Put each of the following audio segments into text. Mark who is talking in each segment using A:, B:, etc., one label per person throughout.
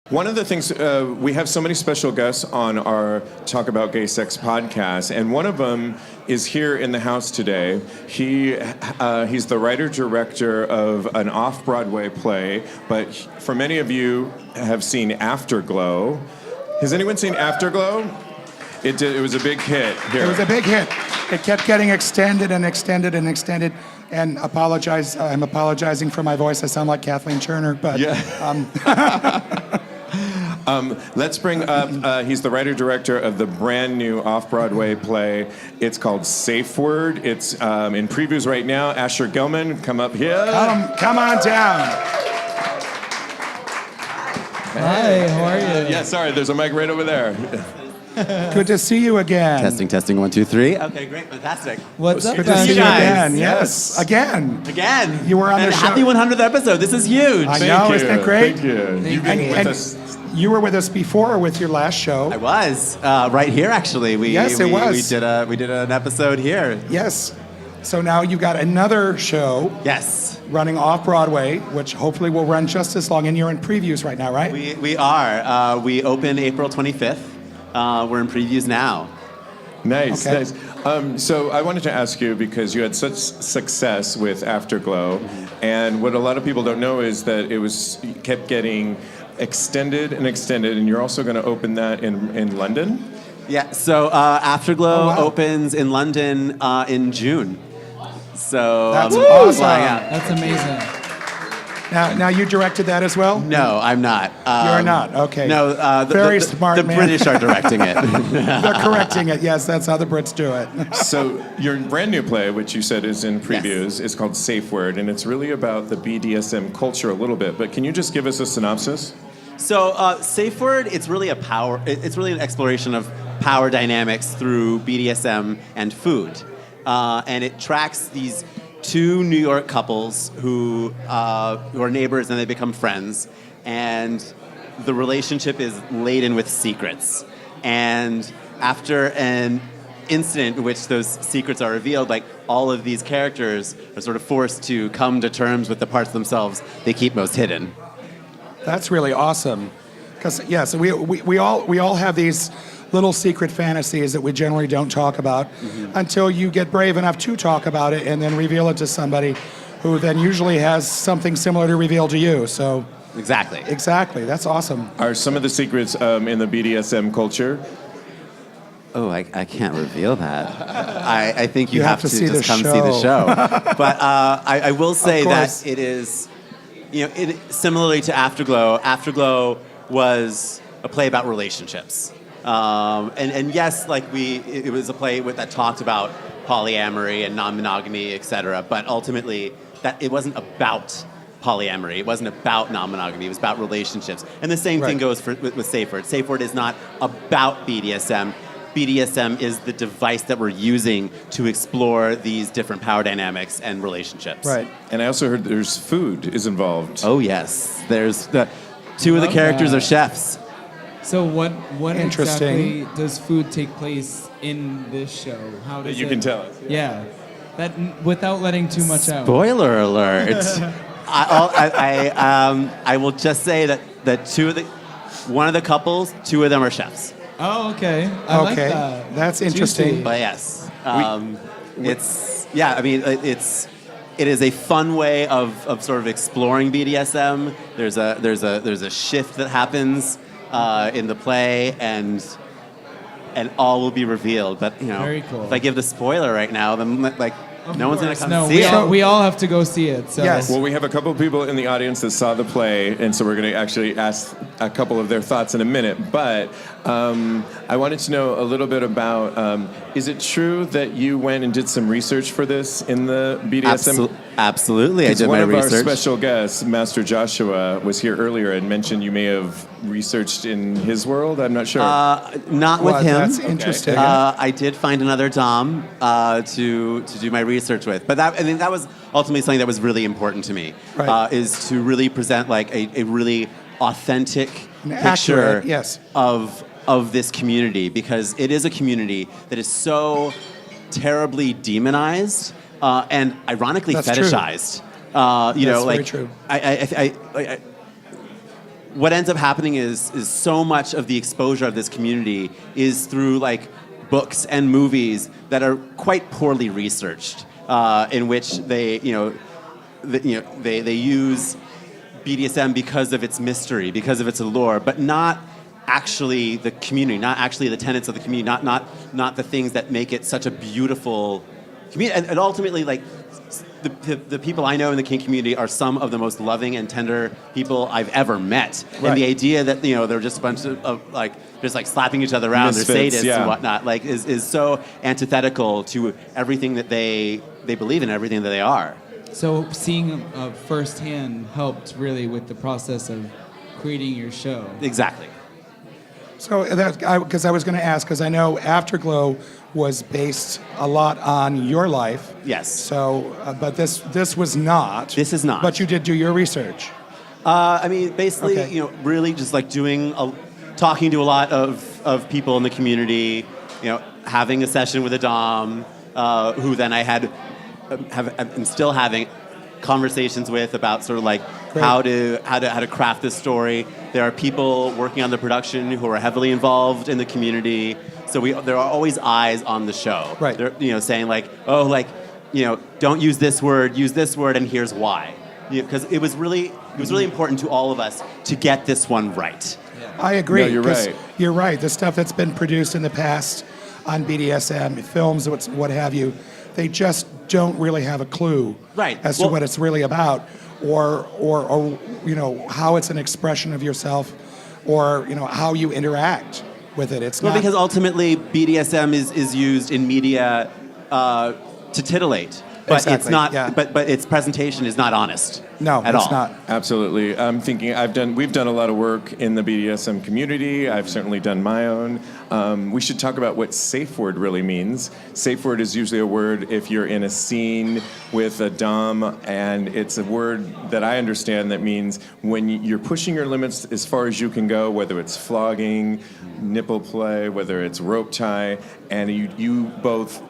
A: One of the things, we have so many special guests on our Talk About Gay Sex podcast, and one of them is here in the house today. He's the writer-director of an Off-Broadway play, but for many of you have seen Afterglow. Has anyone seen Afterglow? It was a big hit here.
B: It was a big hit. It kept getting extended and extended and extended. And I'm apologizing for my voice. I sound like Kathleen Turner, but...
A: Yeah. Let's bring up, he's the writer-director of the brand new Off-Broadway play. It's called Safeword. It's in previews right now. Asher Gelman, come up here.
B: Come on down.
C: Hi, how are you?
A: Yeah, sorry, there's a mic right over there.
B: Good to see you again.
D: Testing, 1, 2, 3. Okay, great, fantastic.
C: What's up,
B: Good to see you
C: guys?
B: again. Yes, again.
D: Again.
B: You were on the show.
D: Happy 100th episode. This is huge.
B: I know, isn't it great?
A: Thank you. You've been with us.
B: You were with us before with your last show.
D: I was right here actually.
B: Yes, it was.
D: We did an episode here.
B: Yes. So now you've got another show.
D: Yes.
B: Running Off-Broadway, which hopefully will run just as long. And you're in previews right now, right?
D: We are. We open April 25th. We're in previews now.
A: Nice,
B: Okay.
A: nice. So I wanted to ask you, because you had such success with Afterglow, and what a lot of people don't know is that it kept getting extended, and you're also going to open that in London?
D: Yeah, so Afterglow
B: Oh, wow.
D: opens in London in June. So
B: That's
D: I'm
B: awesome.
D: flying out.
C: That's amazing.
B: Now you directed that as well?
D: No, I'm not.
B: You're not, okay.
D: No,
B: Very smart,
D: the
B: man.
D: British are directing it.
B: They're correcting it. Yes, that's how the Brits do it.
A: So your brand new play, which you said is in previews, is called Safeword, and it's really about the BDSM culture a little bit, but can you just give us a synopsis?
D: So Safeword, it's really an exploration of power dynamics through BDSM and food. And it tracks these two New York couples who are neighbors and they become friends. And the relationship is laden with secrets. And after an incident in which those secrets are revealed, like all of these characters are sort of forced to come to terms with the parts of themselves they keep most hidden.
B: That's really awesome. Because yes, we all have these little secret fantasies that we generally don't talk about until you get brave enough to talk about it and then reveal it to somebody who then usually has something similar to reveal to you. So exactly, that's awesome.
A: Are some of the secrets in the BDSM culture?
D: Oh, I can't reveal that. I think you have to
B: see
D: just
B: the
D: come
B: show.
D: see the show. But I will say
B: course.
D: that it is, similarly to Afterglow, Afterglow was a play about relationships. And yes, it was a play that talked about polyamory and non-monogamy, etc. But ultimately, that it wasn't about polyamory. It wasn't about non-monogamy. It was about relationships. And the same thing goes with Safeword. Safeword is not about BDSM. BDSM is the device that we're using to explore these different power dynamics and relationships.
B: Right.
A: And I also heard there's food is involved.
D: Oh yes, there's two of the characters are chefs.
C: So what
B: Interesting.
C: exactly does food take place in this show? How does
A: You can tell us.
C: Yeah. That without letting too much out.
D: Spoiler alert. I will just say that one of the couples, two of them are chefs.
C: Oh, okay. I like that.
B: That's interesting.
C: Juicy.
D: But yes, it is a fun way of sort of exploring BDSM. There's a shift that happens in the play, and all will be revealed. But
C: Very cool.
D: if I give the spoiler right now, then no one's gonna come see it.
C: We all have to go see it. So.
B: Yes.
A: Well, we have a couple of people in the audience that saw the play, and so we're going to actually ask a couple of their thoughts in a minute. But I wanted to know a little bit about, is it true that you went and did some research for this in the BDSM?
D: Absolutely, I did my research.
A: One of our special guests, Master Joshua, was here earlier and mentioned you may have researched in his world. I'm not sure.
D: Not with him.
B: That's interesting.
D: I did find another Dom to do my research with, but that was ultimately something that was really important to me.
B: Right.
D: Is to really present a really authentic picture
B: accurate, yes.
D: of this community, because it is a community that is so terribly demonized and ironically
B: That's
D: fetishized.
B: That's very true.
D: what ends up happening is so much of the exposure of this community is through like books and movies that are quite poorly researched, in which they use BDSM because of its mystery, because of its allure, but not actually the community, not actually the tenets of the community, not the things that make it such a beautiful community. And ultimately, like, the people I know in the kink community are some of the most loving and tender people I've ever met. Right. And the idea that, they're just a bunch of like, just like slapping each other around, they're sadists and whatnot, like, is so antithetical to everything that they believe in, everything that they are.
C: So seeing firsthand helped really with the process of creating your show.
D: Exactly.
B: So because I was going to ask, because I know Afterglow was based a lot on your life.
D: Yes.
B: So, but this was not.
D: This is not.
B: But you did do your research.
D: Basically,
B: Okay.
D: really just like talking to a lot of people in the community, having a session with a dom, who then I am still having conversations with about sort of like
B: Great.
D: how to craft this story. There are people working on the production who are heavily involved in the community. So there are always eyes on the show.
B: Right.
D: They're, saying like, don't use this word, and here's why. Because it was really important to all of us to get this one right.
B: I agree.
A: No, you're right.
B: You're right. The stuff that's been produced in the past on BDSM, films, what have you, they just don't really have a clue as to what it's really about, or how it's an expression of yourself, or how you interact with it. It's not
D: because ultimately BDSM is used in media to titillate, but
B: Exactly,
D: it's not.
B: yeah.
D: But its presentation is not honest.
B: No,
D: at
B: it's
D: all.
B: not.
A: Absolutely. I'm thinking we've done a lot of work in the BDSM community. I've certainly done my own. We should talk about what safe word really means. Safe word is usually a word if you're in a scene with a dom, and it's a word that I understand that means when you're pushing your limits as far as you can go, whether it's flogging, nipple play, whether it's rope tie, and you both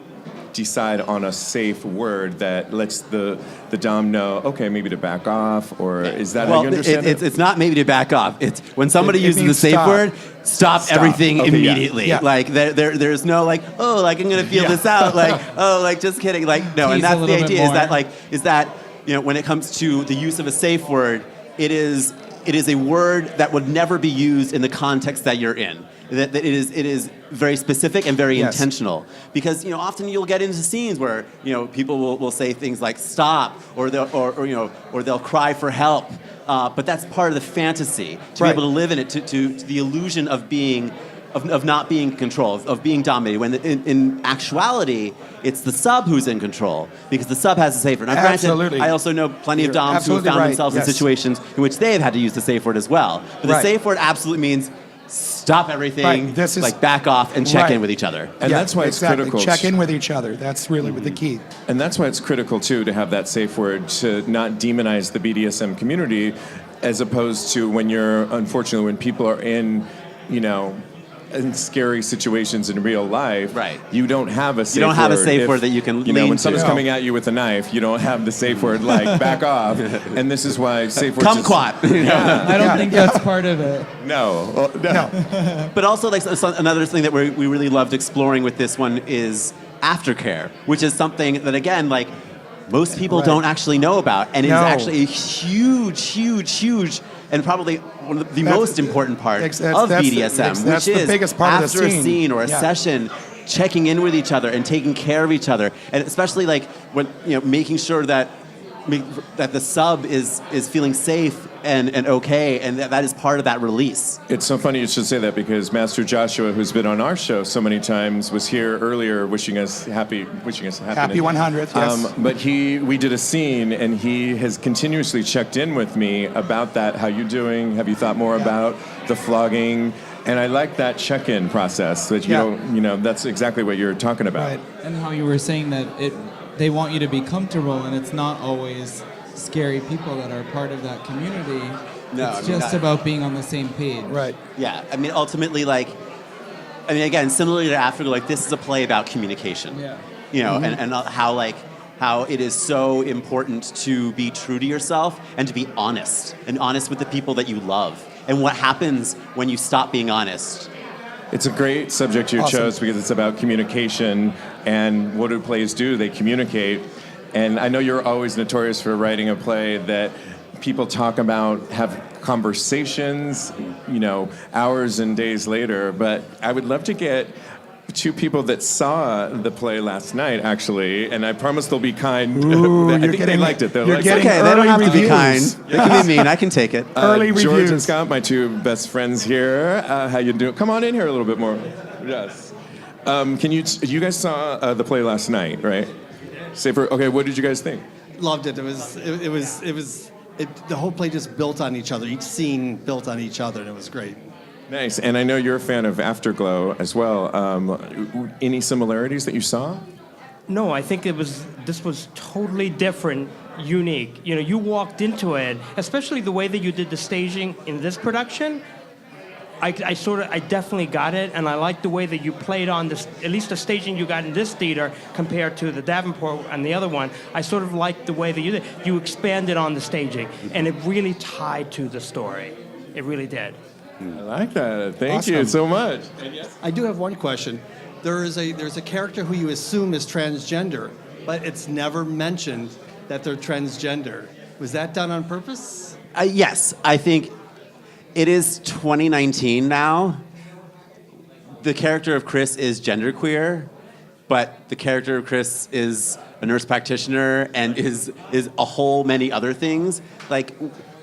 A: decide on a safe word that lets the dom know, okay, maybe to back off, or is that how you understand it?
D: It's not maybe to back off. It's when somebody
B: It
D: uses the
B: means
D: safe
B: stop.
D: word, stop everything
A: Okay,
D: immediately.
B: yeah.
D: Like there's no like, oh, like I'm gonna feel this out. Like, oh, like just kidding. Like no, and
C: Tease a
D: that's the
C: little bit
D: idea.
C: more.
D: Is that when it comes to the use of a safe word, it is a word that would never be used in the context that you're in. That it is very specific and very
B: Yes.
D: intentional, because often you'll get into scenes where people will say things like stop, or they'll cry for help, but that's part of the fantasy to
B: Right.
D: be able to live in it, to the illusion of being of not being in control, of being dominated, when in actuality it's the sub who's in control, because the sub has the safe word. Now, granted,
B: Absolutely.
D: I also know plenty of
B: You're
D: doms who have
B: absolutely
D: found
B: right,
D: themselves
B: yes.
D: in situations in which they've had to use the safe word as well. But the
B: Right.
D: safe word absolutely means stop everything,
B: Right, this is-
D: like back off and check
B: Right.
D: in with each other.
A: And that's why it's critical.
B: Check in with each other. That's really the key.
A: And that's why it's critical, too, to have that safe word, to not demonize the BDSM community, as opposed to unfortunately, when people are in scary situations in real life,
D: Right.
A: you don't have a safe word.
D: don't have a safe word that you can lean
A: when
D: to.
A: someone's
B: No.
A: coming at you with a knife, you don't have the safe word like back off. And this is why safe words
D: Kumquat.
A: Yeah.
C: I don't think that's part of it.
A: No. Oh, no.
D: But also, like, so another thing that we really loved exploring with this one is aftercare, which is something that, again, like, most people
B: Right.
D: don't actually know about, and
B: No.
D: is actually a huge, and probably one of the most important part
B: that's
D: of
B: the-
D: BDSM,
B: that's
D: which
B: the
D: is
B: biggest part of the
D: after a
B: scene.
D: scene or a
B: Yeah.
D: session, checking in with each other and taking care of each other, and especially like when making sure that the sub is feeling safe and okay, and that is part of that release.
A: It's so funny you should say that, because Master Joshua, who's been on our show so many times, was here earlier wishing us happy
B: Happy 100th, yes.
A: But we did a scene, and he has continuously checked in with me about that. How you doing? Have you thought more about the flogging? And I like that check-in process. That that's exactly what you're talking about.
B: Right.
C: And how you were saying that they want you to be comfortable, and it's not always scary people that are part of that community.
D: No,
C: it's
D: I mean,
C: just
D: that-
C: about being on the same page.
B: Right.
D: Yeah, I mean, ultimately, again, similarly to Afterglow, like, this is a play about communication.
C: Yeah.
D: And how it is so important to be true to yourself and to be honest with the people that you love, and what happens when you stop being honest.
A: It's a great subject you chose because it's about communication, and what do plays do? They communicate. And I know you're always notorious for writing a play that people talk about, have conversations, hours and days later. But I would love to get two people that saw the play last night, actually, and I promise they'll be kind.
B: Ooh,
A: I think they liked it.
B: You're
D: It's
B: getting
D: okay, they don't have to be kind.
B: reviews.
D: They can be mean, I can take it.
B: Early
A: George
B: reviews.
A: and Scott, my two best friends here. How you doing? Come on in here a little bit more. Yes. You guys saw the play last night, right? Safeword. Okay, what did you guys think?
E: Loved it. The whole play just built on each other. Each scene built on each other, and it was great.
A: Nice. And I know you're a fan of Afterglow as well. Any similarities that you saw?
F: No, I think this was totally different, unique. You walked into it, especially the way that you did the staging in this production. I definitely got it, and I like the way that you played on this, at least the staging you got in this theater compared to the Davenport and the other one. I sort of liked the way that you expanded on the staging, and it really tied to the story. It really did.
A: I like that. Thank you so much.
E: I do have one question. There's a character who you assume is transgender, but it's never mentioned that they're transgender. Was that done on purpose?
D: Yes, I think it is 2019 now. The character of Chris is genderqueer, but the character of Chris is a nurse practitioner and is a whole many other things. Like,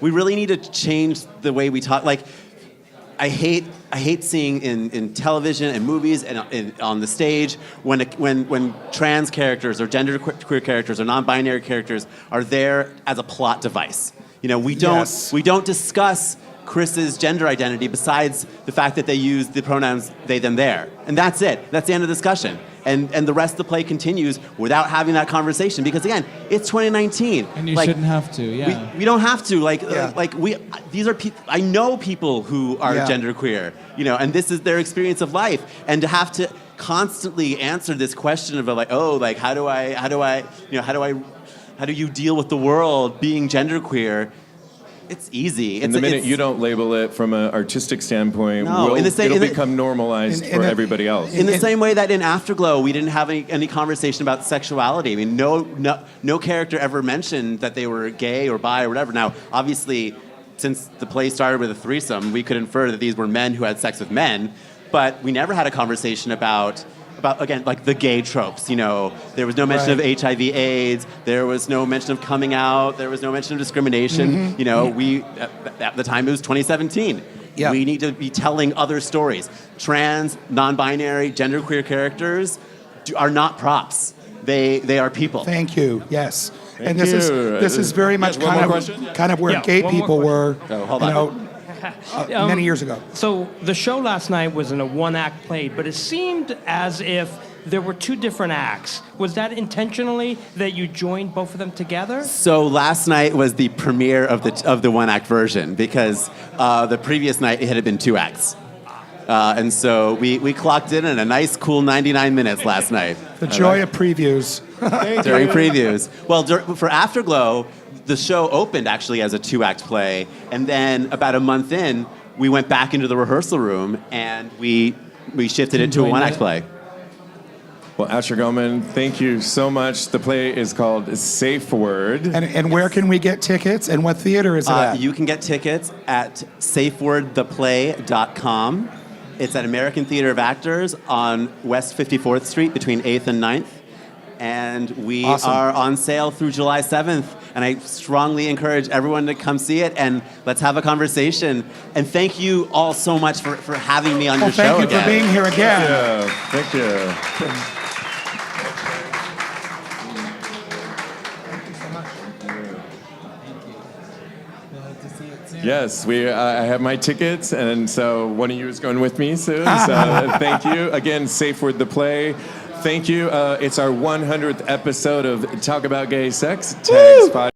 D: we really need to change the way we talk. Like, I hate seeing in television and movies and on the stage when trans characters or genderqueer characters or non-binary characters are there as a plot device. We don't discuss Chris's gender identity besides the fact that they use the pronouns they, them, their. And that's it. That's the end of the discussion. And the rest of the play continues without having that conversation because, again, it's 2019.
C: And you shouldn't have to, yeah.
D: We don't have to. These are people, I know people who are genderqueer, and this is their experience of life. And to have to constantly answer this question of how do you deal with the world being genderqueer? It's easy.
A: In the minute you don't label it from an artistic standpoint, it'll become normalized for everybody else.
D: In the same way that in Afterglow, we didn't have any conversation about sexuality. I mean, no character ever mentioned that they were gay or bi or whatever. Now, obviously, since the play started with a threesome, we could infer that these were men who had sex with men, but we never had a conversation about again, like the gay tropes, there was no mention of HIV/AIDS, there was no mention of coming out, there was no mention of discrimination. We at the time it was 2017.
B: Yeah.
D: We need to be telling other stories. Trans, non-binary, genderqueer characters are not props. They are people.
B: Thank you. Yes.
A: Thank
B: This
A: you.
B: is very much kind of where gay
F: one more
B: people were.
D: Hold on.
B: Many years ago.
F: So the show last night was in a one-act play, but it seemed as if there were two different acts. Was that intentionally that you joined both of them together?
D: So last night was the premiere of the one-act version because the previous night it had been two acts. And so we clocked in a nice, cool 99 minutes last night.
B: The joy of previews.
D: During previews. Well, for Afterglow, the show opened actually as a two-act play, and then about a month in, we went back into the rehearsal room and we shifted it to a one-act play.
A: Well, Asher Gelman, thank you so much. The play is called Safeword.
B: And where can we get tickets, and what theater is it at?
D: You can get tickets at safewordtheplay.com. It's at American Theater of Actors on West 54th Street between 8th and 9th. And we are on sale through July 7th. And I strongly encourage everyone to come see it, and let's have a conversation. And thank you all so much for having me on your show again.
B: Thank you for being here again.
A: Thank you. Yes, I have my tickets, and so one of you is going with me soon. So thank you. Again, Safeword the Play. Thank you. It's our 100th episode of Talk About Gay Sex. TAGSPodcast.